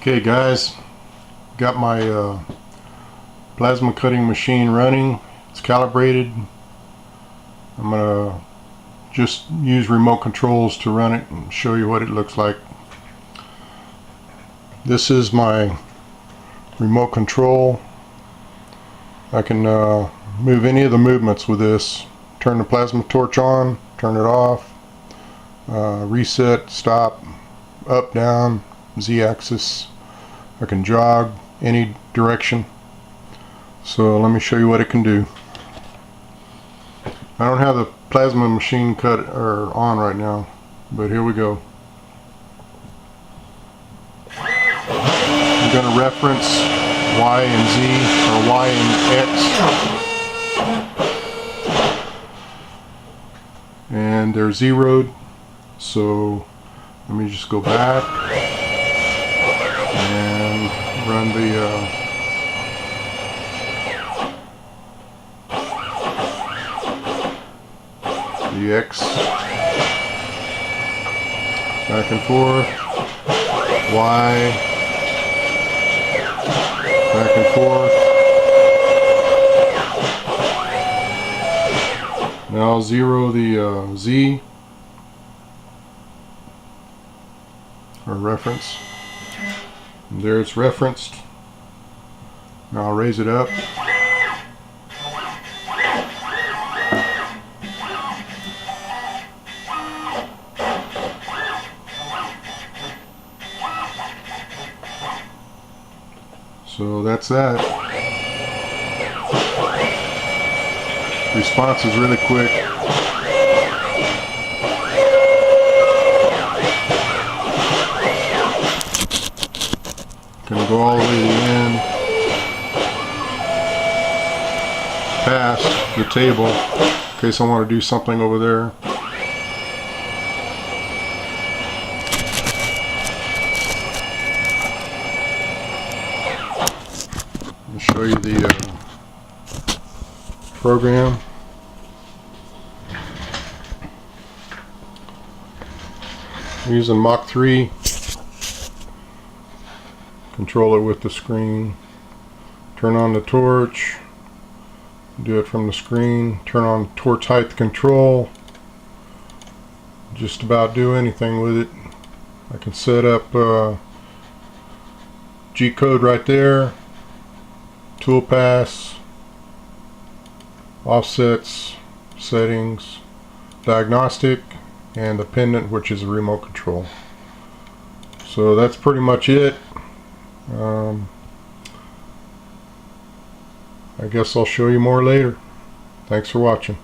Okay guys, got my plasma cutting machine running. It's calibrated. I'm gonna just use remote controls to run it and show you what it looks like. This is my remote control. I can move any of the movements with this. Turn the plasma torch on, turn it off, reset, stop, up, down, Z-axis. I can jog any direction. So let me show you what it can do. I don't have the plasma machine on right now, but here we go. I'm going to reference Y and Z, or Y and X, and they're zeroed. So let me just go back and run the X back and forth, Y back and forth. Now I'll zero the Z, or reference. And there it's referenced. Now I'll raise it up. So that's that. Response is really quick. Gonna go all the way to the end, past the table, in case I want to do something over there. I'll show you the program. I'm using Mach 3. Control it with the screen. Turn on the torch. Do it from the screen. Turn on torch height control. Just about do anything with it. I can set up G code right there. Tool pass, offsets, settings, diagnostic, and the pendant, which is a remote control. So that's pretty much it. I guess I'll show you more later. Thanks for watching.